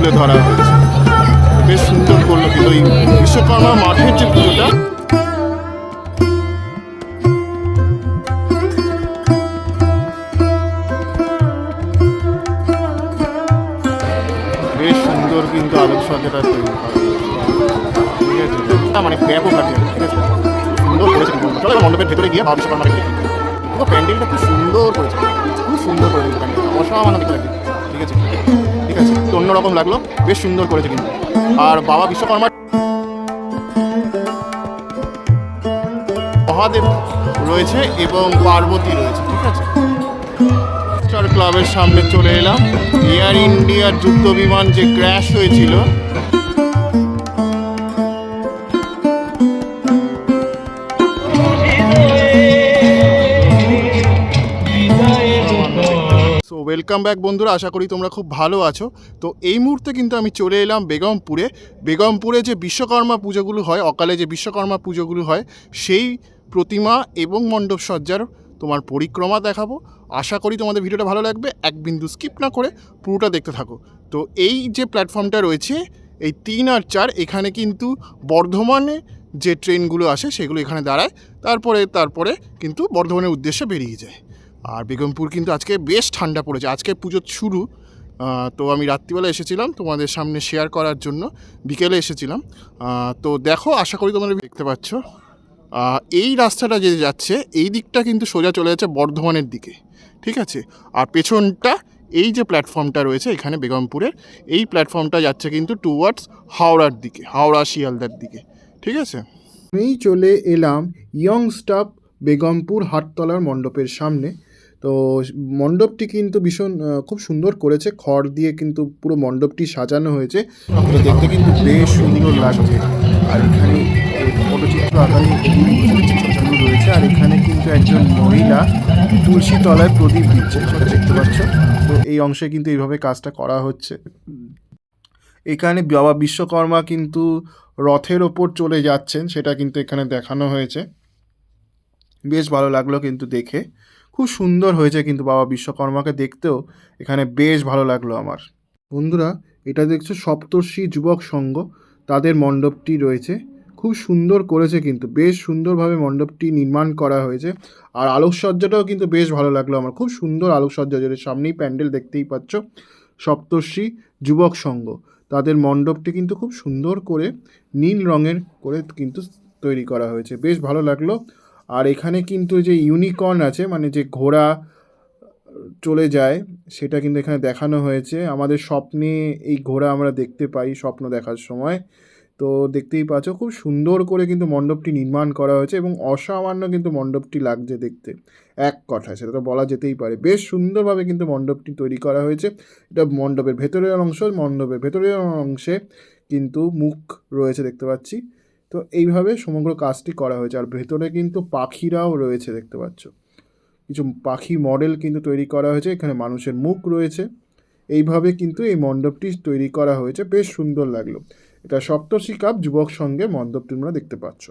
তুলে ধরা হয়েছে। বেশ সুন্দর করলো কিন্তু এই বিশ্বকর্মা মাঠের যে পুজোটা, বেশ সুন্দর কিন্তু আলোকসজ্জাটা তৈরি করা, ঠিক আছে, মানে ব্যাপক আছে, ঠিক আছে, সুন্দর করেছে কিন্তু। চলো এবার মণ্ডপের ভেতরে গিয়ে বাবা বিশ্বকর্মাকে দেখি। পুরো প্যান্ডেলটা খুব সুন্দর করেছে, খুব সুন্দর করেছে প্যান্ডেল, অসামান্য দেখতে লাগছে, ঠিক আছে, ঠিক আছে, তো অন্যরকম লাগলো, বেশ সুন্দর করেছে কিন্তু। আর বাবা বিশ্বকর্মা মহাদেব রয়েছে এবং পার্বতী রয়েছে, ঠিক আছে। স্টার ক্লাবের সামনে চলে এলাম। এয়ার ইন্ডিয়ার যুদ্ধ বিমান যে ক্র্যাশ হয়েছিল, সো ওয়েলকাম ব্যাক বন্ধুরা, আশা করি তোমরা খুব ভালো আছো। তো এই মুহূর্তে কিন্তু আমি চলে এলাম বেগমপুরে যে বিশ্বকর্মা পুজোগুলো হয়, অকালে যে বিশ্বকর্মা পুজোগুলো হয়, সেই প্রতিমা এবং মণ্ডপ সজ্জার তোমার পরিক্রমা দেখাবো। আশা করি তোমাদের ভিডিওটা ভালো লাগবে, এক বিন্দু স্কিপ না করে পুরোটা দেখতে থাকো। তো এই যে প্ল্যাটফর্মটা রয়েছে, এই 3 আর 4, এখানে কিন্তু বর্ধমানে যে ট্রেনগুলো আসে সেগুলো এখানে দাঁড়ায়, তারপরে কিন্তু বর্ধমানের উদ্দেশ্যে বেরিয়ে যায়। আর বেগমপুর কিন্তু আজকে বেশ ঠান্ডা পড়েছে, আজকে পুজো শুরু। তো আমি রাত্রিবেলা এসেছিলাম তোমাদের সামনে শেয়ার করার জন্য, বিকেলে এসেছিলাম। তো দেখো, আশা করি তোমরা দেখতে পাচ্ছ এই রাস্তাটা যে যাচ্ছে, এই দিকটা কিন্তু সোজা চলে যাচ্ছে বর্ধমানের দিকে, ঠিক আছে। আর পেছনটা এই যে প্ল্যাটফর্মটা রয়েছে এখানে বেগমপুরের, এই প্ল্যাটফর্মটা যাচ্ছে কিন্তু টুয়ার্ডস হাওড়ার দিকে, হাওড়া শিয়ালদার দিকে, ঠিক আছে। আমি চলে এলাম ইয়ং স্টাফ বেগমপুর হাটতলার মণ্ডপের সামনে। তো মণ্ডপটি কিন্তু ভীষণ খুব সুন্দর করেছে, খড় দিয়ে কিন্তু পুরো মণ্ডপটি সাজানো হয়েছে, দেখতে কিন্তু বেশ সুন্দর লাগছে। আর এখানে ফটোচিত্র আকারে ছবি রয়েছে। আর এখানে কিন্তু একজন মহিলা তুলসী তলায় প্রদীপ দিচ্ছে, সেটা দেখতে পাচ্ছ। তো এই অংশে কিন্তু এইভাবে কাজটা করা হচ্ছে। এখানে বাবা বিশ্বকর্মা কিন্তু রথের ওপর চলে যাচ্ছেন, সেটা কিন্তু এখানে দেখানো হয়েছে। বেশ ভালো লাগলো কিন্তু দেখে, খুব সুন্দর হয়েছে কিন্তু বাবা বিশ্বকর্মাকে দেখতেও এখানে বেশ ভালো লাগলো আমার। বন্ধুরা, এটা দেখছো সপ্তর্ষি যুবক সংঘ, তাদের মণ্ডপটি রয়েছে, খুব সুন্দর করেছে কিন্তু, বেশ সুন্দরভাবে মণ্ডপটি নির্মাণ করা হয়েছে। আর আলোকসজ্জাটাও কিন্তু বেশ ভালো লাগলো আমার, খুব সুন্দর আলোকসজ্জা, যেটা সামনেই প্যান্ডেল দেখতেই পাচ্ছ, সপ্তর্ষি যুবক সংঘ, তাদের মণ্ডপটি কিন্তু খুব সুন্দর করে নীল রঙের করে কিন্তু তৈরি করা হয়েছে, বেশ ভালো লাগলো। আর এখানে কিন্তু যে ইউনিকর্ন আছে, মানে যে ঘোড়া চলে যায়, সেটা কিন্তু এখানে দেখানো হয়েছে। আমাদের স্বপ্নে এই ঘোড়া আমরা দেখতে পাই স্বপ্ন দেখার সময়। তো দেখতেই পাচ্ছ খুব সুন্দর করে কিন্তু মণ্ডপটি নির্মাণ করা হয়েছে এবং অসামান্য কিন্তু মণ্ডপটি লাগছে দেখতে, এক কথায় সেটা তো বলা যেতেই পারে। বেশ সুন্দরভাবে কিন্তু মণ্ডপটি তৈরি করা হয়েছে। এটা মণ্ডপের ভেতরের অংশ, মণ্ডপের ভেতরের অংশে কিন্তু মুখ রয়েছে দেখতে পাচ্ছি। তো এইভাবে সমগ্র কাজটি করা হয়েছে। আর ভেতরে কিন্তু পাখিরাও রয়েছে দেখতে পাচ্ছ, কিছু পাখি মডেল কিন্তু তৈরি করা হয়েছে, এখানে মানুষের মুখ রয়েছে। এইভাবে কিন্তু এই মণ্ডপটি তৈরি করা হয়েছে, বেশ সুন্দর লাগলো। এটা সপ্তর্ষি কাপ যুবক সংঘের মণ্ডপটি তোমরা দেখতে পাচ্ছ।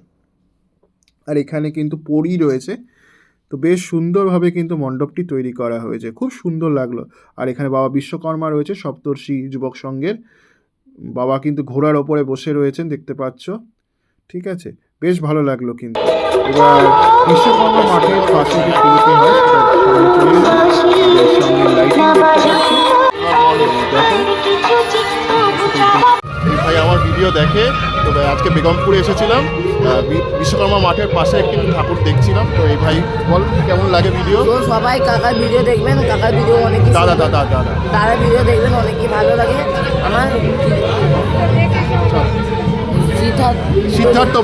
আর এখানে কিন্তু পরী রয়েছে, তো বেশ সুন্দরভাবে কিন্তু মণ্ডপটি তৈরি করা হয়েছে, খুব সুন্দর লাগলো। আর এখানে বাবা বিশ্বকর্মা রয়েছে সপ্তর্ষি যুবক সংঘের, বাবা কিন্তু ঘোড়ার ওপরে বসে রয়েছেন দেখতে পাচ্ছ, ঠিক আছে, বেশ ভালো লাগলো কিন্তু। এবার বিশ্বকর্মা মাঠের পাশে যে পুজোটি হয় সেটা সামনে লাইটিং দেখতে পাচ্ছি। দেখো এই ভাই আমার ভিডিও দেখে, তো ভাই আজকে বেগমপুরে এসেছিলাম, বিশ্বকর্মা মাঠের পাশে একটি ঠাকুর দেখছিলাম। তো এই ভাই বল কেমন লাগে ভিডিও? তো সবাই কাকার ভিডিও দেখবেন, কাকার ভিডিও অনেক দাদা ভিডিও দেখবেন, অনেকই ভালো লাগে। আমার সিদ্ধার্থ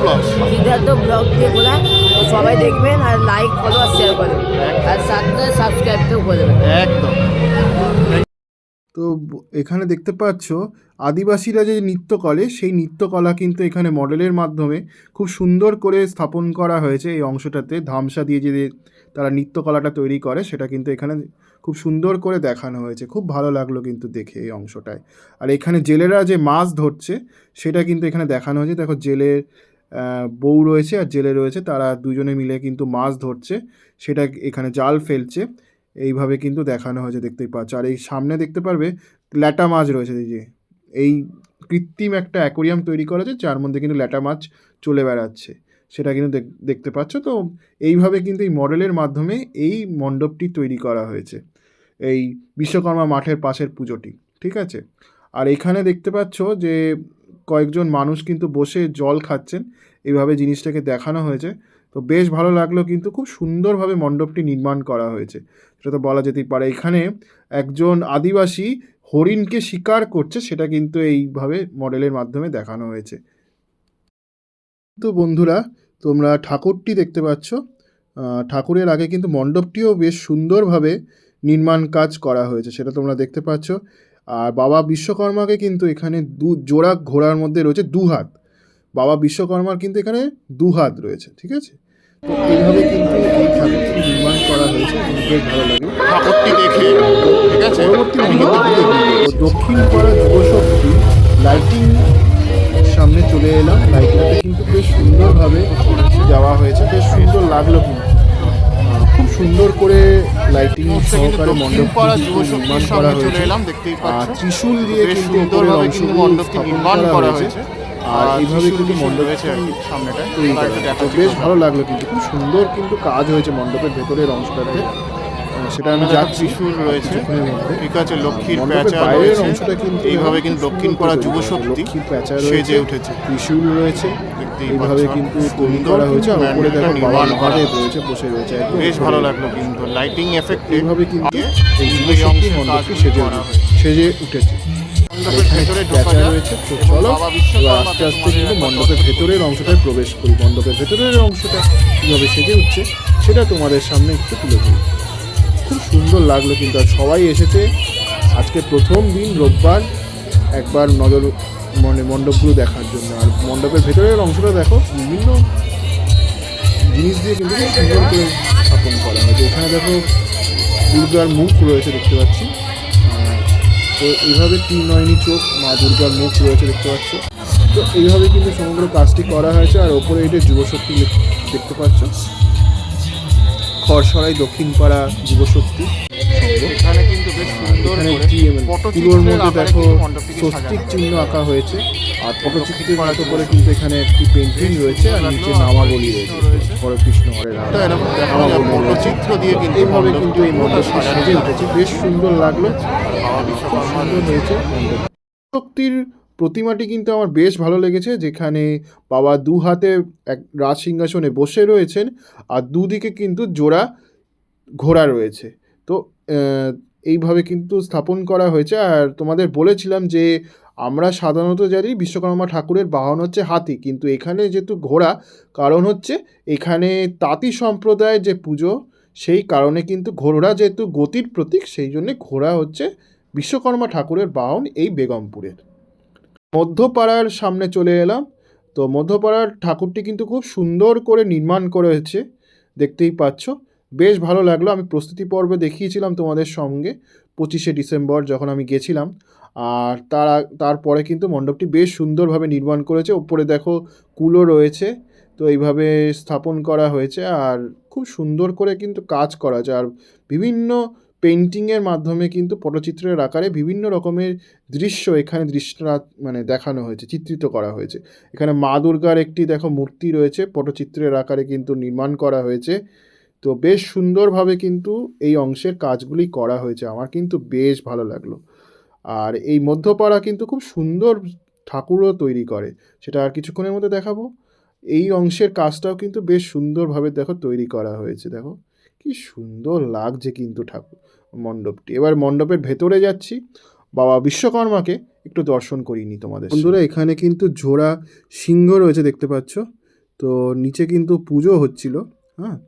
ব্লগ দিয়ে খোলা, তো সবাই দেখবেন আর লাইক ফলো আর শেয়ার করবেন, আর সাথে সাবস্ক্রাইবও করবেন একদম। তো এখানে দেখতে পাচ্ছ আদিবাসীরা যে নৃত্য করে, সেই নৃত্যকলা কিন্তু এখানে মডেলের মাধ্যমে খুব সুন্দর করে স্থাপন করা হয়েছে। এই অংশটাতে ধামসা দিয়ে যে তারা নৃত্যকলাটা তৈরি করে, সেটা কিন্তু এখানে খুব সুন্দর করে দেখানো হয়েছে, খুব ভালো লাগলো কিন্তু দেখে এই অংশটায়। আর এখানে জেলেরা যে মাছ ধরছে সেটা কিন্তু এখানে দেখানো হয়েছে। দেখো জেলের বউ রয়েছে আর জেলে রয়েছে, তারা দুজনে মিলে কিন্তু মাছ ধরছে, সেটা এখানে জাল ফেলছে, এইভাবে কিন্তু দেখানো হয়েছে দেখতেই পাচ্ছ। আর এই সামনে দেখতে পারবে ল্যাটা মাছ রয়েছে, এই যে এই কৃত্রিম একটা অ্যাকোরিয়াম তৈরি করা আছে, যার মধ্যে কিন্তু ল্যাটা মাছ চলে বেড়াচ্ছে, সেটা কিন্তু দেখতে পাচ্ছ। তো এইভাবে কিন্তু এই মডেলের মাধ্যমে এই মণ্ডপটি তৈরি করা হয়েছে, এই বিশ্বকর্মা মাঠের পাশের পুজোটি, ঠিক আছে। আর এখানে দেখতে পাচ্ছ যে কয়েকজন মানুষ কিন্তু বসে জল খাচ্ছেন, এইভাবে জিনিসটাকে দেখানো হয়েছে। তো বেশ ভালো লাগলো, কিন্তু খুব সুন্দরভাবে মণ্ডপটি নির্মাণ করা হয়েছে, সেটা তো বলা যেতেই পারে। এখানে একজন আদিবাসী হরিণকে শিকার করছে, সেটা কিন্তু এইভাবে মডেলের মাধ্যমে দেখানো হয়েছে। তো বন্ধুরা, তোমরা ঠাকুরটি দেখতে পাচ্ছ, ঠাকুরের আগে কিন্তু মণ্ডপটিও বেশ সুন্দরভাবে নির্মাণ কাজ করা হয়েছে, সেটা তোমরা দেখতে পাচ্ছ। আর বাবা বিশ্বকর্মাকে কিন্তু এখানে জোড়া ঘোড়ার মধ্যে রয়েছে দু হাত, বাবা বিশ্বকর্মার কিন্তু এখানে দু হাত রয়েছে, ঠিক আছে। তো এইভাবে কিন্তু এই ঠাকুরটি নির্মাণ করা হয়েছে, বেশ ভালো লাগে ঠাকুরটি দেখে, ঠিক আছে। পরবর্তী মণ্ডপটি দক্ষিণ পাড়া যুবশক্তি লাইটিং সামনে চলে এলাম। লাইটিংটা কিন্তু বেশ সুন্দরভাবে দেওয়া হয়েছে, বেশ সুন্দর লাগলো, কিন্তু খুব সুন্দর করে লাইটিং সহকারে মণ্ডপটি নির্মাণ করা হয়েছে। আর ত্রিশূল দিয়ে কিন্তু সুন্দরভাবে কিন্তু মণ্ডপটি নির্মাণ করা হয়েছে, আর এইভাবে কিন্তু মণ্ডপের সামনেটা তৈরি করা হয়েছে। তো বেশ ভালো লাগলো, কিন্তু খুব সুন্দর কিন্তু কাজ হয়েছে মণ্ডপের ভেতরের অংশটাতে, সেটা আমি যাচ্ছি ত্রিশূল রয়েছে, ঠিক আছে। লক্ষ্মীর প্যাঁচা বাইরের অংশটা কিন্তু এইভাবে কিন্তু দক্ষিণ পাড়া যুবশক্তি লক্ষ্মীর প্যাঁচা সেজে উঠেছে, ত্রিশূল রয়েছে, এইভাবে কিন্তু তৈরি করা হয়েছে। আর উপরে দেখো বাবা মহাদেব রয়েছে, বসে রয়েছে, বেশ ভালো লাগলো কিন্তু লাইটিং এফেক্ট। এইভাবে কিন্তু এই যুবশক্তি মণ্ডপটি সেজে উঠেছে। প্যাঁচা রয়েছে। তো চলো এবার আস্তে আস্তে কিন্তু মণ্ডপের ভেতরের অংশটায় প্রবেশ করি। মণ্ডপের ভেতরের অংশটা কীভাবে সেজে উঠছে সেটা তোমাদের সামনে একটু তুলে ধরি। খুব সুন্দর লাগলো কিন্তু, আর সবাই এসেছে আজকে প্রথম দিন রোববার একবার নজর মণ্ডপগুলো দেখার জন্য। আর মণ্ডপের ভেতরের অংশটা দেখো, বিভিন্ন জিনিস দিয়ে কিন্তু খুব সুন্দর করে স্থাপন করা হয়েছে। এখানে দেখো দুর্গার মুখ রয়েছে, দেখতে পাচ্ছি। তো এইভাবে ত্রিনয়নী চোখ, মা দুর্গার মুখ রয়েছে, দেখতে পাচ্ছ। তো এইভাবে কিন্তু সমগ্র কাজটি করা হয়েছে। আর ওপরে এটা যুবশক্তি দেখতে পাচ্ছ, খড়সরাই দক্ষিণপাড়া যুবশক্তি। এখানে কিন্তু বেশ সুন্দর পুরোর মধ্যে দেখো স্বস্তিক চিহ্ন আঁকা হয়েছে, আর পটচিত্রের মতো করে কিন্তু এখানে একটি পেন্টিং রয়েছে, আর নিচে নামাবলী রয়েছে, হরে কৃষ্ণ হরে রাম পটচিত্র দিয়ে কিন্তু এইভাবে কিন্তু এই মণ্ডপটি সেজে উঠেছে, বেশ সুন্দর লাগলো, খুব সুন্দর হয়েছে। শক্তির প্রতিমাটি কিন্তু আমার বেশ ভালো লেগেছে, যেখানে বাবা দু হাতে এক রাজ সিংহাসনে বসে রয়েছেন, আর দুদিকে কিন্তু জোড়া ঘোড়া রয়েছে। তো এইভাবে কিন্তু স্থাপন করা হয়েছে। আর তোমাদের বলেছিলাম যে আমরা সাধারণত জানি বিশ্বকর্মা ঠাকুরের বাহন হচ্ছে হাতি, কিন্তু এখানে যেহেতু ঘোড়া, কারণ হচ্ছে এখানে তাঁতি সম্প্রদায়ের যে পুজো, সেই কারণে কিন্তু ঘোড়া যেহেতু গতির প্রতীক, সেই জন্যে ঘোড়া হচ্ছে বিশ্বকর্মা ঠাকুরের বাহন এই বেগমপুরের। মধ্যপাড়ার সামনে চলে এলাম। তো মধ্যপাড়ার ঠাকুরটি কিন্তু খুব সুন্দর করে নির্মাণ করেছে, দেখতেই পাচ্ছ, বেশ ভালো লাগলো। আমি প্রস্তুতি পর্বে দেখিয়েছিলাম তোমাদের সঙ্গে 25শে ডিসেম্বর যখন আমি গেছিলাম। আর তারপরে কিন্তু মণ্ডপটি বেশ সুন্দরভাবে নির্মাণ করেছে। ওপরে দেখো কুলো রয়েছে, তো এইভাবে স্থাপন করা হয়েছে, আর খুব সুন্দর করে কিন্তু কাজ করা আছে। আর বিভিন্ন পেন্টিংয়ের মাধ্যমে কিন্তু পটচিত্রের আকারে বিভিন্ন রকমের দৃশ্য এখানে দেখানো হয়েছে, চিত্রিত করা হয়েছে। এখানে মা দুর্গার একটি দেখো মূর্তি রয়েছে, পটচিত্রের আকারে কিন্তু নির্মাণ করা হয়েছে। তো বেশ সুন্দরভাবে কিন্তু এই অংশের কাজগুলি করা হয়েছে, আমার কিন্তু বেশ ভালো লাগলো। আর এই মধ্যপাড়া কিন্তু খুব সুন্দর ঠাকুরও তৈরি করে, সেটা আর কিছুক্ষণের মধ্যে দেখাবো। এই অংশের কাজটাও কিন্তু বেশ সুন্দরভাবে দেখো তৈরি করা হয়েছে, দেখো কি সুন্দর লাগছে কিন্তু ঠাকুর মণ্ডপটি। এবার মণ্ডপের ভেতরে যাচ্ছি, বাবা বিশ্বকর্মাকে একটু দর্শন করিনি তোমাদের বন্ধুরা। এখানে কিন্তু জোড়া সিংহ রয়েছে, দেখতে পাচ্ছ। তো নিচে কিন্তু পুজো হচ্ছিল, হ্যাঁ,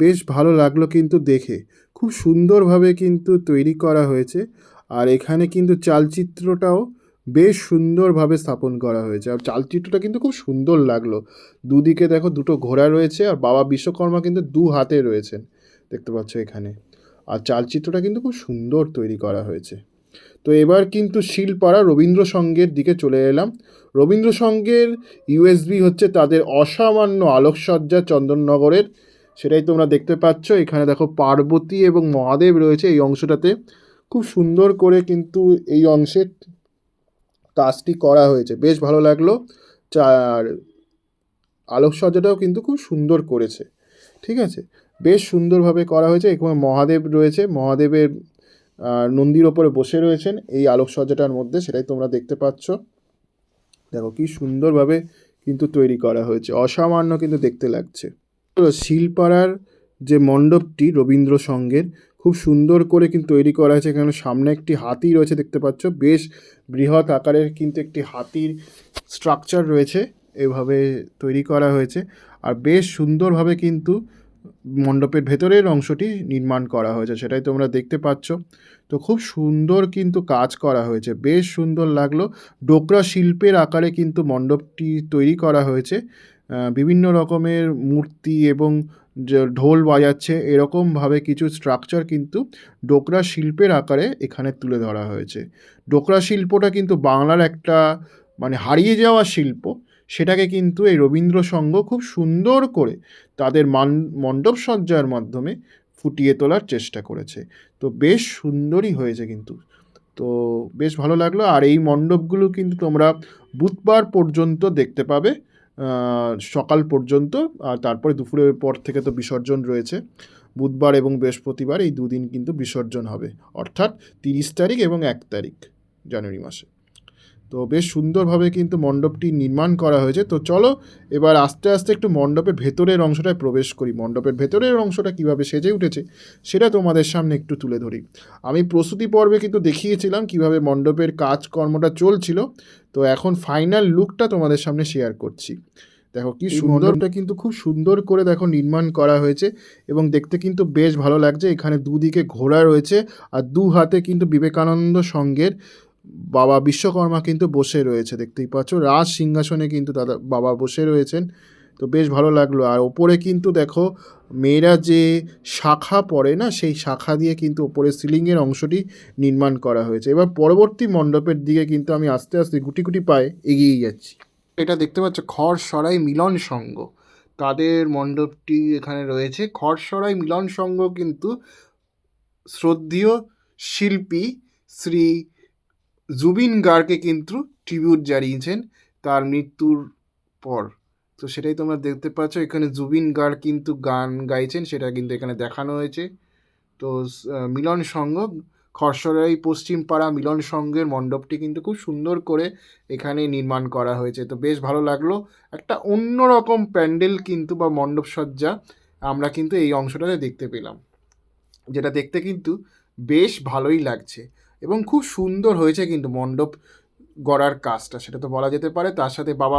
বেশ ভালো লাগলো কিন্তু দেখে, খুব সুন্দরভাবে কিন্তু তৈরি করা হয়েছে। আর এখানে কিন্তু চালচিত্রটাও বেশ সুন্দরভাবে স্থাপন করা হয়েছে, আর চালচিত্রটা কিন্তু খুব সুন্দর লাগলো। দুদিকে দেখো দুটো ঘোড়া রয়েছে, আর বাবা বিশ্বকর্মা কিন্তু দু হাতে রয়েছেন, দেখতে পাচ্ছ এখানে। আর চালচিত্রটা কিন্তু খুব সুন্দর তৈরি করা হয়েছে। তো এবার কিন্তু শিলপাড়া রবীন্দ্র সংঘের দিকে চলে এলাম। রবীন্দ্র সংঘের ইউএসবি হচ্ছে তাদের অসামান্য আলোকসজ্জা চন্দননগরের, সেটাই তোমরা দেখতে পাচ্ছ। এখানে দেখো পার্বতী এবং মহাদেব রয়েছে এই অংশটাতে, খুব সুন্দর করে কিন্তু এই অংশের কাজটি করা হয়েছে, বেশ ভালো লাগলো। আর আলোকসজ্জাটাও কিন্তু খুব সুন্দর করেছে, ঠিক আছে, বেশ সুন্দরভাবে করা হয়েছে। এখানে মহাদেব রয়েছে, মহাদেবের নন্দীর ওপরে বসে রয়েছেন এই আলোকসজ্জাটার মধ্যে, সেটাই তোমরা দেখতে পাচ্ছ। দেখো কি সুন্দরভাবে কিন্তু তৈরি করা হয়েছে, অসামান্য কিন্তু দেখতে লাগছে। শিলপাড়ার যে মণ্ডপটি রবীন্দ্র সঙ্গের, খুব সুন্দর করে কিন্তু তৈরি করা হয়েছে। এখানে সামনে একটি হাতি রয়েছে দেখতে পাচ্ছ, বেশ বৃহৎ আকারের কিন্তু একটি হাতির স্ট্রাকচার রয়েছে, এভাবে তৈরি করা হয়েছে। আর বেশ সুন্দরভাবে কিন্তু মণ্ডপের ভেতরের অংশটি নির্মাণ করা হয়েছে, সেটাই তোমরা দেখতে পাচ্ছ। তো খুব সুন্দর কিন্তু কাজ করা হয়েছে, বেশ সুন্দর লাগলো। ডোকরা শিল্পের আকারে কিন্তু মণ্ডপটি তৈরি করা হয়েছে, বিভিন্ন রকমের মূর্তি এবং যে ঢোল বাজাচ্ছে এরকমভাবে কিছু স্ট্রাকচার কিন্তু ডোকরা শিল্পের আকারে এখানে তুলে ধরা হয়েছে। ডোকরা শিল্পটা কিন্তু বাংলার একটা মানে হারিয়ে যাওয়া শিল্প, সেটাকে কিন্তু এই রবীন্দ্র সংঘ খুব সুন্দর করে তাদের মণ্ডপ সজ্জার মাধ্যমে ফুটিয়ে তোলার চেষ্টা করেছে। তো বেশ সুন্দরই হয়েছে কিন্তু, তো বেশ ভালো লাগলো। আর এই মণ্ডপগুলো কিন্তু তোমরা বুধবার পর্যন্ত দেখতে পাবে, সকাল পর্যন্ত। আর তারপরে দুপুরের পর থেকে তো বিসর্জন রয়েছে, বুধবার এবং বৃহস্পতিবার এই দুদিন কিন্তু বিসর্জন হবে, অর্থাৎ 30 তারিখ এবং 1 তারিখ জানুয়ারি মাসে। তো বেশ সুন্দরভাবে কিন্তু মণ্ডপটি নির্মাণ করা হয়েছে। তো চলো এবার আস্তে আস্তে একটু মণ্ডপের ভেতরের অংশটায় প্রবেশ করি। মণ্ডপের ভেতরের অংশটা কীভাবে সেজে উঠেছে সেটা তোমাদের সামনে একটু তুলে ধরি। আমি প্রস্তুতি পর্বে কিন্তু দেখিয়েছিলাম কিভাবে মণ্ডপের কাজকর্মটা চলছিল, তো এখন ফাইনাল লুকটা তোমাদের সামনে শেয়ার করছি। দেখো কি সুন্দরটা কিন্তু খুব সুন্দর করে দেখো নির্মাণ করা হয়েছে এবং দেখতে কিন্তু বেশ ভালো লাগছে। এখানে দুদিকে ঘোড়া রয়েছে আর দু হাতে কিন্তু বিবেকানন্দ সংঘের বাবা বিশ্বকর্মা কিন্তু বসে রয়েছে, দেখতেই পাচ্ছ রাজ সিংহাসনে কিন্তু দাদা বাবা বসে রয়েছেন। তো বেশ ভালো লাগলো। আর ওপরে কিন্তু দেখো মেয়েরা যে শাখা পরে না, সেই শাখা দিয়ে কিন্তু ওপরে সিলিংয়ের অংশটি নির্মাণ করা হয়েছে। এবার পরবর্তী মণ্ডপের দিকে কিন্তু আমি আস্তে আস্তে গুটি গুটি পায়ে এগিয়ে যাচ্ছি। এটা দেখতে পাচ্ছ খড়সরাই মিলন সংঘ, তাদের মণ্ডপটি এখানে রয়েছে। খড়সরাই মিলন সংঘ কিন্তু শ্রদ্ধেয় শিল্পী শ্রী জুবিন গার্গকে কিন্তু ট্রিবিউট জানিয়েছেন তার মৃত্যুর পর। তো সেটাই তোমরা দেখতে পাচ্ছ, এখানে জুবিন গার্গ কিন্তু গান গাইছেন, সেটা কিন্তু এখানে দেখানো হয়েছে। তো মিলন সংঘ, খড়সরাই পশ্চিম পাড়া মিলন সংঘের মণ্ডপটি কিন্তু খুব সুন্দর করে এখানে নির্মাণ করা হয়েছে। তো বেশ ভালো লাগলো, একটা অন্যরকম প্যান্ডেল কিন্তু বা মণ্ডপ সজ্জা আমরা কিন্তু এই অংশটাতে দেখতে পেলাম, যেটা দেখতে কিন্তু বেশ ভালোই লাগছে এবং খুব সুন্দর হয়েছে কিন্তু মণ্ডপ গড়ার কাজটা, সেটা তো বলা যেতে পারে। তার সাথে বাবা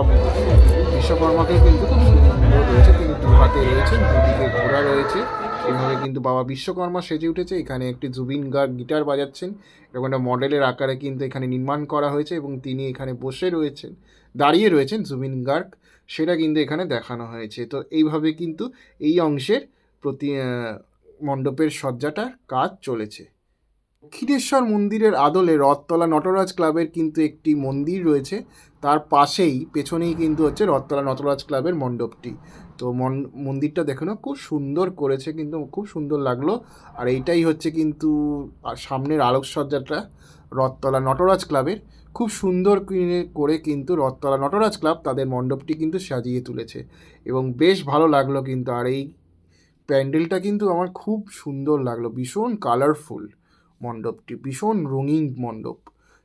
বিশ্বকর্মাকে কিন্তু খুব সুন্দর রয়েছে, তিনি দু হাতে রয়েছেন, দুদিকে ঘোড়া রয়েছে, এইভাবে কিন্তু বাবা বিশ্বকর্মা সেজে উঠেছে। এখানে একটি জুবিন গার্গ গিটার বাজাচ্ছেন, এরকম একটা মডেলের আকারে কিন্তু এখানে নির্মাণ করা হয়েছে এবং তিনি এখানে বসে রয়েছেন, দাঁড়িয়ে রয়েছেন জুবিন গার্গ, সেটা কিন্তু এখানে দেখানো হয়েছে। তো এইভাবে কিন্তু এই অংশের প্রতি মণ্ডপের সজ্জাটার কাজ চলেছে। দক্ষিণেশ্বর মন্দিরের আদলে রথতলা নটরাজ ক্লাবের কিন্তু একটি মন্দির রয়েছে, তার পাশেই পেছনেই কিন্তু হচ্ছে রথতলা নটরাজ ক্লাবের মণ্ডপটি। তো মন্দিরটা দেখো না, খুব সুন্দর করেছে কিন্তু, খুব সুন্দর লাগলো। আর এইটাই হচ্ছে কিন্তু সামনের আলোকসজ্জাটা রথতলা নটরাজ ক্লাবের, খুব সুন্দর করে কিন্তু রথতলা নটরাজ ক্লাব তাদের মণ্ডপটি কিন্তু সাজিয়ে তুলেছে এবং বেশ ভালো লাগলো কিন্তু। আর এই প্যান্ডেলটা কিন্তু আমার খুব সুন্দর লাগলো, ভীষণ কালারফুল মণ্ডপটি, ভীষণ রঙিন মণ্ডপ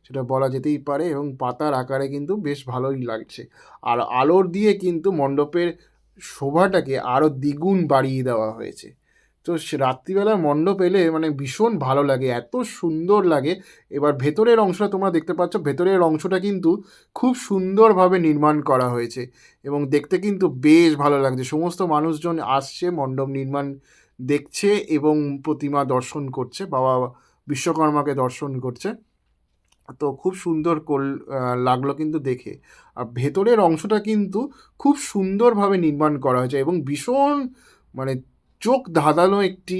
সেটা বলা যেতেই পারে এবং পাতার আকারে কিন্তু বেশ ভালোই লাগছে। আর আলোর দিয়ে কিন্তু মণ্ডপের শোভাটাকে আরও দ্বিগুণ বাড়িয়ে দেওয়া হয়েছে। তো রাত্রিবেলা মণ্ডপ এলে মানে ভীষণ ভালো লাগে, এত সুন্দর লাগে। এবার ভেতরের অংশটা তোমরা দেখতে পাচ্ছ, ভেতরের অংশটা কিন্তু খুব সুন্দরভাবে নির্মাণ করা হয়েছে এবং দেখতে কিন্তু বেশ ভালো লাগছে। সমস্ত মানুষজন আসছে মণ্ডপ নির্মাণ দেখছে এবং প্রতিমা দর্শন করছে, বাবা বিশ্বকর্মাকে দর্শন করছে। তো খুব সুন্দর লাগলো কিন্তু দেখে। আর ভেতরের অংশটা কিন্তু খুব সুন্দরভাবে নির্মাণ করা হয়েছে এবং ভীষণ মানে চোখ ধাঁধানো একটি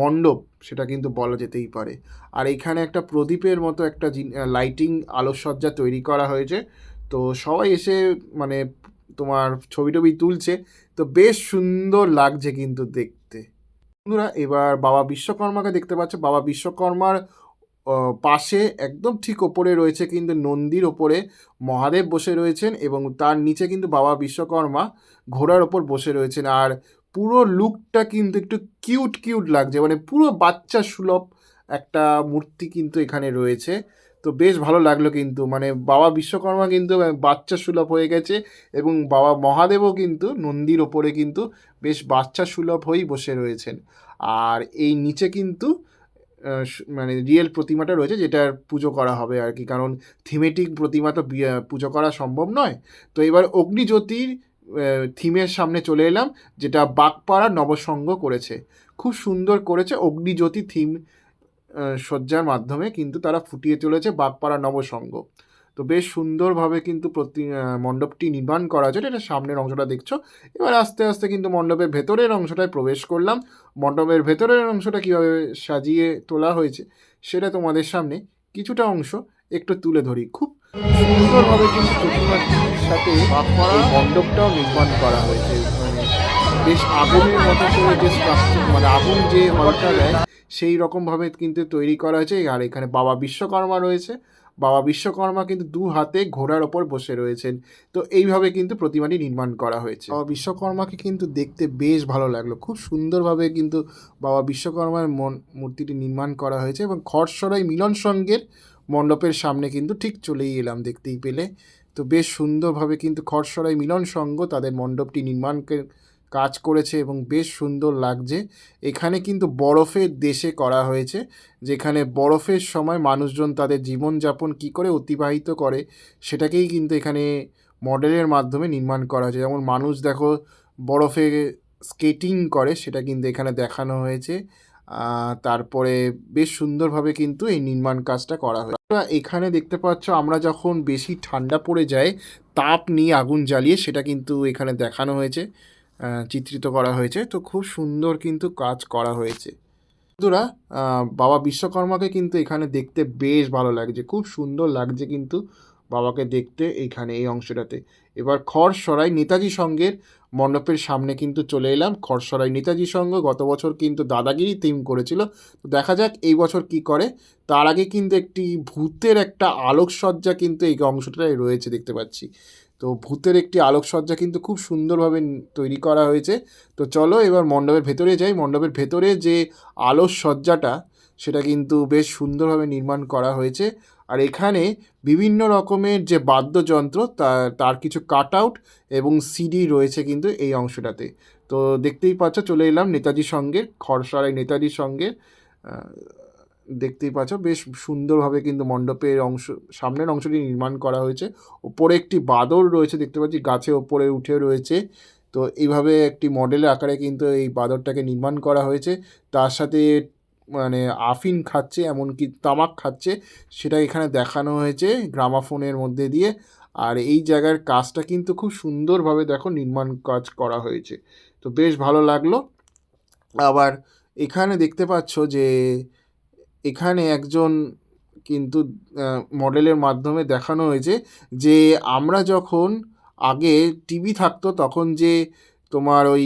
মণ্ডপ সেটা কিন্তু বলা যেতেই পারে। আর এখানে একটা প্রদীপের মতো একটা লাইটিং আলোকসজ্জা তৈরি করা হয়েছে, তো সবাই এসে মানে তোমার ছবি টবি তুলছে, তো বেশ সুন্দর লাগছে কিন্তু দেখতে। বন্ধুরা এবার বাবা বিশ্বকর্মাকে দেখতে পাচ্ছ, বাবা বিশ্বকর্মার পাশে একদম ঠিক ওপরে রয়েছে কিন্তু নন্দীর ওপরে মহাদেব বসে রয়েছেন এবং তার নিচে কিন্তু বাবা বিশ্বকর্মা ঘোড়ার ওপর বসে রয়েছেন। আর পুরো লুকটা কিন্তু একটু কিউট কিউট লাগছে, মানে পুরো বাচ্চা সুলভ একটা মূর্তি কিন্তু এখানে রয়েছে। তো বেশ ভালো লাগলো কিন্তু, মানে বাবা বিশ্বকর্মা কিন্তু বাচ্চা সুলভ হয়ে গেছে এবং বাবা মহাদেবও কিন্তু নন্দীর ওপরে কিন্তু বেশ বাচ্চা সুলভ হয়েই বসে রয়েছেন। আর এই নিচে কিন্তু মানে রিয়েল প্রতিমাটা রয়েছে যেটার পুজো করা হবে আর কি, কারণ থিমেটিক প্রতিমা তো পুজো করা সম্ভব নয়। তো এবার অগ্নিজ্যোতির থিমের সামনে চলে এলাম, যেটা বাগপাড়া নবসংঘ করেছে। খুব সুন্দর করেছে অগ্নিজ্যোতি থিম সজ্জার মাধ্যমে কিন্তু তারা ফুটিয়ে চলেছে বাগপাড়া নবসংঘ। তো বেশ সুন্দরভাবে কিন্তু মণ্ডপটি নির্মাণ করা হয়েছে। এটা সামনের অংশটা দেখছো। এবার আস্তে আস্তে কিন্তু মণ্ডপের ভেতরের অংশটায় প্রবেশ করলাম। মণ্ডপের ভেতরের অংশটা কীভাবে সাজিয়ে তোলা হয়েছে সেটা তোমাদের সামনে কিছুটা অংশ একটু তুলে ধরি। খুব সুন্দরভাবে কিন্তু প্রতিমাটির সাথে এই মণ্ডপটাও নির্মাণ করা হয়েছে। মানে বেশ আগুনের মতো করে যে স্ট্রাকচার, মানে আগুন যে হলটা দেয় সেই রকমভাবে কিন্তু তৈরি করা হয়েছে। আর এখানে বাবা বিশ্বকর্মা রয়েছে। বাবা বিশ্বকর্মা কিন্তু দু হাতে ঘোড়ার ওপর বসে রয়েছেন। তো এইভাবে কিন্তু প্রতিমাটি নির্মাণ করা হয়েছে। বাবা বিশ্বকর্মাকে কিন্তু দেখতে বেশ ভালো লাগলো। খুব সুন্দরভাবে কিন্তু বাবা বিশ্বকর্মার মূর্তিটি নির্মাণ করা হয়েছে এবং খড়সরাই মিলন সংঘের মণ্ডপের সামনে কিন্তু ঠিক চলেই এলাম, দেখতেই পেলে। তো বেশ সুন্দরভাবে কিন্তু খড়সরাই মিলন সংঘ তাদের মণ্ডপটি নির্মাণকে কাজ করেছে এবং বেশ সুন্দর লাগছে। এখানে কিন্তু বরফের দেশে করা হয়েছে, যেখানে বরফের সময় মানুষজন তাদের জীবনযাপন কী করে অতিবাহিত করে সেটাকেই কিন্তু এখানে মডেলের মাধ্যমে নির্মাণ করা হয়েছে। যেমন মানুষ দেখো বরফে স্কেটিং করে, সেটা কিন্তু এখানে দেখানো হয়েছে। তারপরে বেশ সুন্দরভাবে কিন্তু এই নির্মাণ কাজটা করা হয়েছে। এখানে দেখতে পাচ্ছ আমরা যখন বেশি ঠান্ডা পড়ে যায় তাপ নিয়ে আগুন জ্বালিয়ে সেটা কিন্তু এখানে দেখানো হয়েছে, চিত্রিত করা হয়েছে। তো খুব সুন্দর কিন্তু কাজ করা হয়েছে। বন্ধুরা, বাবা বিশ্বকর্মাকে কিন্তু এখানে দেখতে বেশ ভালো লাগছে, খুব সুন্দর লাগছে কিন্তু বাবাকে দেখতে এইখানে এই অংশটাতে। এবার খড়সরাই নেতাজি সংঘের মণ্ডপের সামনে কিন্তু চলে এলাম। খড়সরাই নেতাজি সংঘ গত বছর কিন্তু দাদাগিরি থিম করেছিল। তো দেখা যাক এই বছর কি করে। তার আগে কিন্তু একটি ভূতের একটা আলোকসজ্জা কিন্তু এই অংশটায় রয়েছে, দেখতে পাচ্ছি। তো ভূতের একটি আলোকসজ্জা কিন্তু খুব সুন্দরভাবে তৈরি করা হয়েছে। তো চলো এবার মণ্ডপের ভেতরে যাই। মণ্ডপের ভেতরে যে আলোকসজ্জাটা সেটা কিন্তু বেশ সুন্দরভাবে নির্মাণ করা হয়েছে। আর এখানে বিভিন্ন রকমের যে বাদ্যযন্ত্র তার কিছু কাট আউট এবং সিডি রয়েছে কিন্তু এই অংশটাতে। তো দেখতেই পাচ্ছ চলে এলাম নেতাজি সংঘের, খড়সরাই নেতাজি সংঘের। দেখতেই পাচ্ছ বেশ সুন্দরভাবে কিন্তু মণ্ডপের সামনের অংশটি নির্মাণ করা হয়েছে। ওপরে একটি বাদর রয়েছে, দেখতে পাচ্ছি গাছে ওপরে উঠে রয়েছে। তো এইভাবে একটি মডেলের আকারে কিন্তু এই বাদরটাকে নির্মাণ করা হয়েছে। তার সাথে মানে আফিন খাচ্ছে, এমনকি তামাক খাচ্ছে, সেটা এখানে দেখানো হয়েছে গ্রামাফোনের মধ্যে দিয়ে। আর এই জায়গার কাজটা কিন্তু খুব সুন্দরভাবে দেখো নির্মাণ কাজ করা হয়েছে। তো বেশ ভালো লাগলো। আবার এখানে দেখতে পাচ্ছ যে এখানে একজন কিন্তু মডেলের মাধ্যমে দেখানো হয়েছে যে আমরা যখন আগে টিভি থাকতো তখন যে তোমার ওই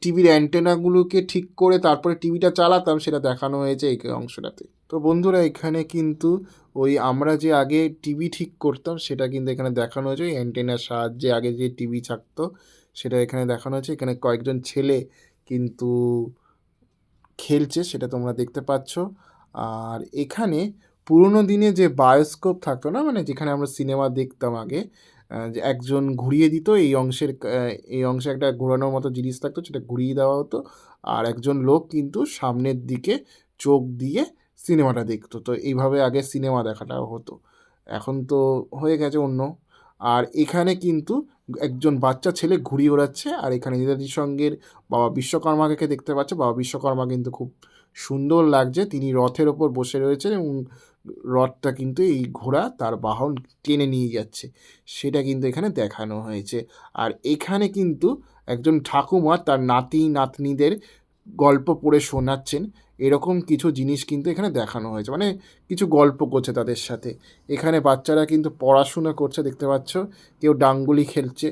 টিভির অ্যান্টেনাগুলোকে ঠিক করে তারপরে টিভিটা চালাতাম, সেটা দেখানো হয়েছে এই অংশটাতে। তো বন্ধুরা, এখানে কিন্তু ওই আমরা যে আগে টিভি ঠিক করতাম সেটা কিন্তু এখানে দেখানো হয়েছে। ওই অ্যান্টেনার সাহায্যে আগে যে টিভি থাকতো সেটা এখানে দেখানো হয়েছে। এখানে কয়েকজন ছেলে কিন্তু খেলছে, সেটা তোমরা দেখতে পাচ্ছ। আর এখানে পুরোনো দিনে যে বায়োস্কোপ থাকতো না, মানে যেখানে আমরা সিনেমা দেখতাম আগে, যে একজন ঘুরিয়ে দিত এই অংশে একটা ঘোরানোর মতো জিনিস থাকতো, সেটা ঘুরিয়ে দেওয়া হতো। আর একজন লোক কিন্তু সামনের দিকে চোখ দিয়ে সিনেমাটা দেখতো। তো এইভাবে আগে সিনেমা দেখাটাও হতো, এখন তো হয়ে গেছে অন্য। আর এখানে কিন্তু একজন বাচ্চা ছেলে ঘুড়ি ওড়াচ্ছে। আর এখানে নেতাজি সংঘের বাবা বিশ্বকর্মাকে দেখতে পাচ্ছে। বাবা বিশ্বকর্মা কিন্তু খুব সুন্দর লাগছে, তিনি রথের ওপর বসে রয়েছেন এবং রথটা কিন্তু এই ঘোড়া তার বাহন টেনে নিয়ে যাচ্ছে, সেটা কিন্তু এখানে দেখানো হয়েছে। আর এখানে কিন্তু একজন ঠাকুমা তার নাতি নাতনিদের গল্প পড়ে শোনাচ্ছেন, এরকম কিছু জিনিস কিন্তু এখানে দেখানো হয়েছে, মানে কিছু গল্প করছে তাদের সাথে। এখানে বাচ্চারা কিন্তু পড়াশোনা করছে, দেখতে পাচ্ছ, কেউ ডাঙ্গুলি খেলছে।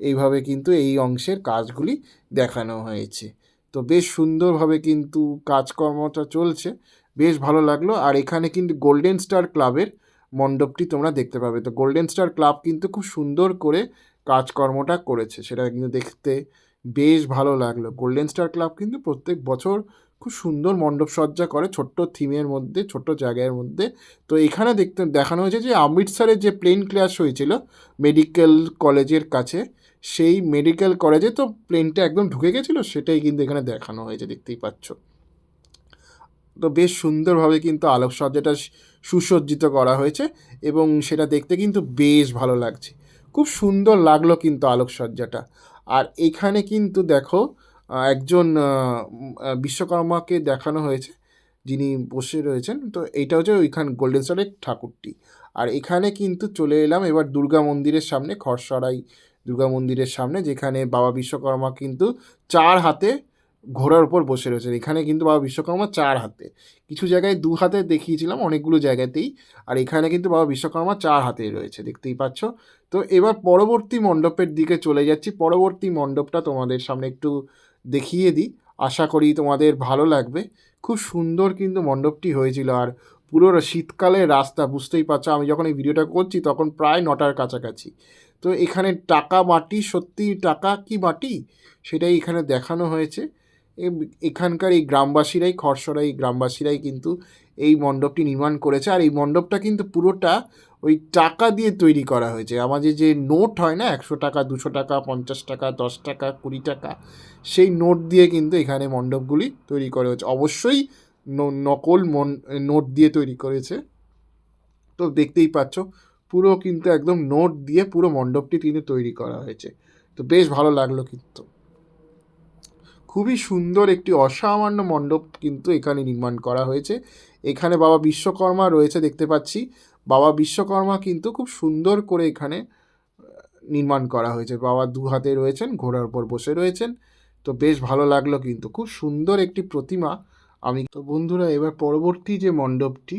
এইভাবে কিন্তু এই অংশের কাজগুলি দেখানো হয়েছে। তো বেশ সুন্দরভাবে কিন্তু কাজকর্মটা চলছে, বেশ ভালো লাগলো। আর এখানে কিন্তু গোল্ডেন স্টার ক্লাবের মণ্ডপটি তোমরা দেখতে পাবে। তো গোল্ডেন স্টার ক্লাব কিন্তু খুব সুন্দর করে কাজকর্মটা করেছে, সেটা কিন্তু দেখতে বেশ ভালো লাগলো। গোল্ডেন স্টার ক্লাব কিন্তু প্রত্যেক বছর খুব সুন্দর মণ্ডপ সজ্জা করে ছোট্ট থিমের মধ্যে, ছোট্ট জায়গার মধ্যে। তো এখানে দেখানো হয়েছে যে অমৃতসরের যে প্লেন ক্র্যাশ হয়েছিল মেডিকেল কলেজের কাছে, সেই মেডিকেল কলেজে তো প্লেনটা একদম ঢুকে গেছিলো, সেটাই কিন্তু এখানে দেখানো হয়েছে, দেখতেই পাচ্ছ। তো বেশ সুন্দরভাবে কিন্তু আলোকসজ্জাটা সুসজ্জিত করা হয়েছে এবং সেটা দেখতে কিন্তু বেশ ভালো লাগছে। খুব সুন্দর লাগলো কিন্তু আলোকসজ্জাটা। আর এখানে কিন্তু দেখো একজন বিশ্বকর্মাকে দেখানো হয়েছে, যিনি বসে রয়েছেন। তো এইটা হচ্ছে ওইখান গোল্ডেন স্টারের ঠাকুরটি। আর এখানে কিন্তু চলে এলাম এবার দুর্গা মন্দিরের সামনে, খরসরাই দুর্গা মন্দিরের সামনে, যেখানে বাবা বিশ্বকর্মা কিন্তু 4 হাতে ঘোড়ার উপর বসে রয়েছেন। এখানে কিন্তু বাবা বিশ্বকর্মা 4 হাতে, কিছু জায়গায় 2 হাতে দেখিয়েছিলাম, অনেকগুলো জায়গাতেই। আর এখানে কিন্তু বাবা বিশ্বকর্মা 4 হাতেই রয়েছে, দেখতেই পাচ্ছ। তো এবার পরবর্তী মণ্ডপের দিকে চলে যাচ্ছি। পরবর্তী মণ্ডপটা তোমাদের সামনে একটু দেখিয়ে দিই, আশা করি তোমাদের ভালো লাগবে। খুব সুন্দর কিন্তু মণ্ডপটি হয়েছিল। আর পুরো শীতকালের রাস্তা, বুঝতেই পারছো আমি যখন এই ভিডিওটা করছি তখন প্রায় 9টার কাছাকাছি। তো এখানে টাকা মাটি, সত্যি টাকা কি মাটি, সেটাই এখানে দেখানো হয়েছে। এখানকার এই গ্রামবাসীরাই, খরসরাই গ্রামবাসীরাই কিন্তু এই মণ্ডপটি নির্মাণ করেছে। আর এই মণ্ডপটা কিন্তু পুরোটা ওই টাকা দিয়ে তৈরি করা হয়েছে। আমাদের যে নোট হয় না, 100 টাকা, 200 টাকা, 50 টাকা, 10 টাকা, 20 টাকা, সেই নোট দিয়ে কিন্তু এখানে মণ্ডপগুলি তৈরি করা হয়েছে। অবশ্যই নকল নোট দিয়ে তৈরি করেছে। তো দেখতেই পাচ্ছ পুরো কিন্তু একদম নোট দিয়ে পুরো মণ্ডপটি কিন্তু তৈরি করা হয়েছে। তো বেশ ভালো লাগলো কিন্তু। খুবই সুন্দর একটি অসামান্য মণ্ডপ কিন্তু এখানে নির্মাণ করা হয়েছে। এখানে বাবা বিশ্বকর্মা রয়েছে, দেখতে পাচ্ছি। বাবা বিশ্বকর্মা কিন্তু খুব সুন্দর করে এখানে নির্মাণ করা হয়েছে। বাবা 2 হাতে রয়েছেন, ঘোড়ার উপর বসে রয়েছেন। তো বেশ ভালো লাগলো কিন্তু, খুব সুন্দর একটি প্রতিমা। আমি তো বন্ধুরা এবার পরবর্তী যে মণ্ডপটি,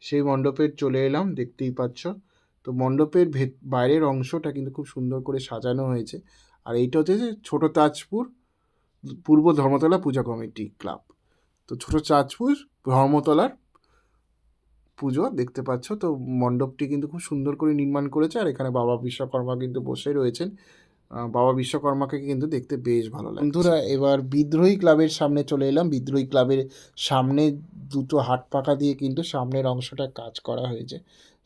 সেই মণ্ডপের চলে এলাম, দেখতেই পাচ্ছ। তো মণ্ডপের বাইরের অংশটা কিন্তু খুব সুন্দর করে সাজানো হয়েছে। আর এইটা হচ্ছে যে ছোট তাজপুর পূর্ব ধর্মতলা পূজা কমিটি ক্লাব। তো ছোট চাঁদপুর ধর্মতলার পুজো, দেখতে পাচ্ছ। তো মণ্ডপটি কিন্তু খুব সুন্দর করে নির্মাণ করেছে। আর এখানে বাবা বিশ্বকর্মা কিন্তু বসে রয়েছেন। বাবা বিশ্বকর্মাকে কিন্তু দেখতে বেশ ভালো লাগে। বন্ধুরা এবার বিদ্রোহী ক্লাবের সামনে চলে এলাম। বিদ্রোহী ক্লাবের সামনে দুটো হাত পাখা দিয়ে কিন্তু সামনের অংশটা কাজ করা হয়েছে,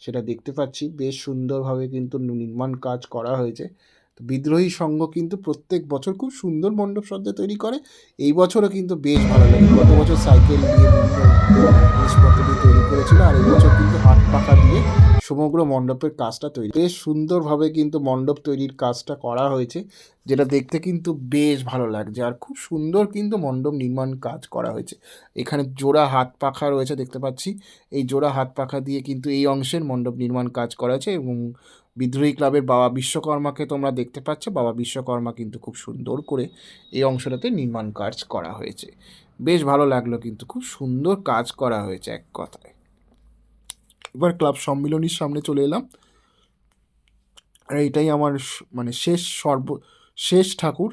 সেটা দেখতে পাচ্ছি। বেশ সুন্দরভাবে কিন্তু নির্মাণ কাজ করা হয়েছে। তো বিদ্রোহী সংঘ কিন্তু প্রত্যেক বছর খুব সুন্দর মণ্ডপ সজ্জা তৈরি করে। এই বছরও কিন্তু বেশ ভালো লাগে। গত বছর সাইকেল দিয়ে জিনিসপত্র দিয়ে তৈরি করেছিল, আর এই বছর কিন্তু হাত পাখা দিয়ে সমগ্র মণ্ডপের কাজটা তৈরি, বেশ সুন্দরভাবে কিন্তু মণ্ডপ তৈরির কাজটা করা হয়েছে, যেটা দেখতে কিন্তু বেশ ভালো লাগছে। আর খুব সুন্দর কিন্তু মণ্ডপ নির্মাণ কাজ করা হয়েছে। এখানে জোড়া হাত পাখা রয়েছে, দেখতে পাচ্ছি। এই জোড়া হাত পাখা দিয়ে কিন্তু এই অংশের মণ্ডপ নির্মাণ কাজ করা হয়েছে। এবং বিদ্রোহী ক্লাবের বাবা বিশ্বকর্মাকে তোমরা দেখতে পাচ্ছ। বাবা বিশ্বকর্মা কিন্তু খুব সুন্দর করে এই অংশটাতে নির্মাণ কাজ করা হয়েছে। বেশ ভালো লাগলো কিন্তু, খুব সুন্দর কাজ করা হয়েছে এক কথায়। এবার ক্লাব সম্মিলনীর সামনে চলে এলাম। আর এইটাই আমার মানে শেষ ঠাকুর।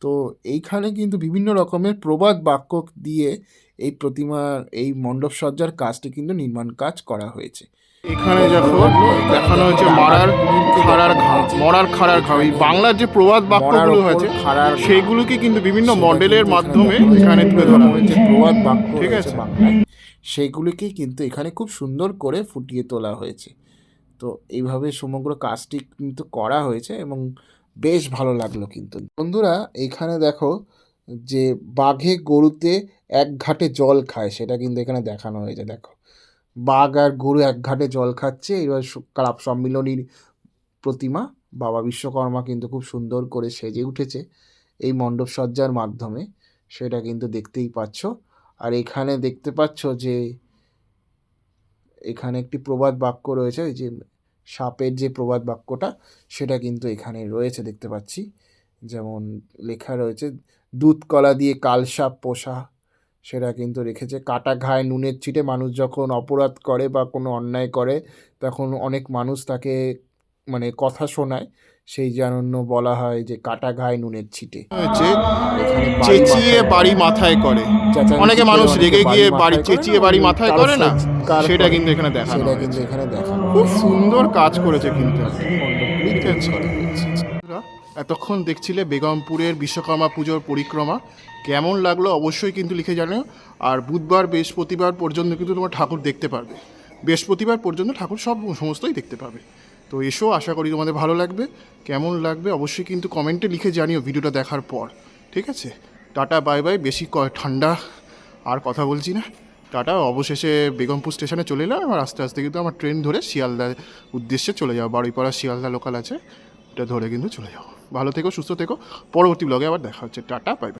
তো এইখানে কিন্তু বিভিন্ন রকমের প্রবাদ বাক্য দিয়ে এই প্রতিমার, এই মণ্ডপ সজ্জার কাজটি কিন্তু নির্মাণ কাজ করা হয়েছে। এখানে যখন দেখানো হয়েছে মরার খাড়ার ঘা, এই বাংলার যে প্রবাদ বাক্যগুলো হয়েছে সেইগুলোকে কিন্তু বিভিন্ন মডেলের মাধ্যমে এখানে তুলে ধরা হয়েছে। প্রবাদ বাক্য, ঠিক আছে, বাংলায় সেইগুলিকেই কিন্তু এখানে খুব সুন্দর করে ফুটিয়ে তোলা হয়েছে। তো এইভাবে সমগ্র কাজটি কিন্তু করা হয়েছে এবং বেশ ভালো লাগলো কিন্তু। বন্ধুরা এখানে দেখো যে বাঘে গরুতে এক ঘাটে জল খায়, সেটা কিন্তু এখানে দেখানো হয়েছে। দেখো বাঘ আর গরু এক ঘাটে জল খাচ্ছে। এবার ক্লাব সম্মিলনীর প্রতিমা বাবা বিশ্বকর্মা কিন্তু খুব সুন্দর করে সেজে উঠেছে এই মণ্ডপ সজ্জার মাধ্যমে, সেটা কিন্তু দেখতেই পাচ্ছ। আর এখানে দেখতে পাচ্ছ যে এখানে একটি প্রবাদ বাক্য রয়েছে, ওই যে সাপের যে প্রবাদ বাক্যটা, সেটা কিন্তু এখানে রয়েছে, দেখতে পাচ্ছি। যেমন লেখা রয়েছে দুধ কলা দিয়ে কাল সাপ পোষা, সেটা কিন্তু রেখেছে। কাটা ঘায়ে নুনের ছিটে, মানুষ যখন অপরাধ করে বা কোনো অন্যায় করে তখন অনেক মানুষ তাকে মানে কথা শোনায়, সেই জন্য বলা হয় যে কাটা ঘায়ে নুনের ছিটে। যে এখানে চেঁচিয়ে বাড়ি মাথায় করে, চেঁচামেচি অনেকে করে মানুষ অনেকে রেগে গিয়ে বাড়ি মাথায় করে চেঁচিয়ে না, বাড়ি মাথায় কারো করে না, সৎকার সেটা করে। কিন্তু এখানে দেখানো সেটা হয়েছে। কিন্তু এখানে দেখানো খুব হয়েছে। সুন্দর কাজ করেছে কিন্তু একটা। মণ্ডপগুলি ঠিক তৈরি আছে। করা হয়েছে। বন্ধুরা, এতক্ষণ দেখছিলে বেগমপুরের বিশ্বকর্মা পুজোর পরিক্রমা। কেমন লাগলো অবশ্যই কিন্তু লিখে জানিও। আর বুধবার বৃহস্পতিবার পর্যন্ত কিন্তু তোমার ঠাকুর দেখতে পারবে, বৃহস্পতিবার পর্যন্ত ঠাকুর সমস্তই দেখতে পাবে। তো এসো, আশা করি তোমাদের ভালো লাগবে। কেমন লাগবে অবশ্যই কিন্তু কমেন্টে লিখে জানিও ভিডিওটা দেখার পর। ঠিক আছে, টাটা বাই বাই। বেশি ঠান্ডা আর কথা বলছি না, টাটা। অবশেষে বেগমপুর স্টেশনে চলে এলাম। আর আস্তে আস্তে কিন্তু আমার ট্রেন ধরে শিয়ালদার উদ্দেশ্যে চলে যাবো। বারুইপাড়া শিয়ালদা লোকাল আছে, এটা ধরে কিন্তু চলে যাও। ভালো থেকো, সুস্থ থেকো। পরবর্তী ব্লগে আবার দেখা হচ্ছে। Tata bye bye.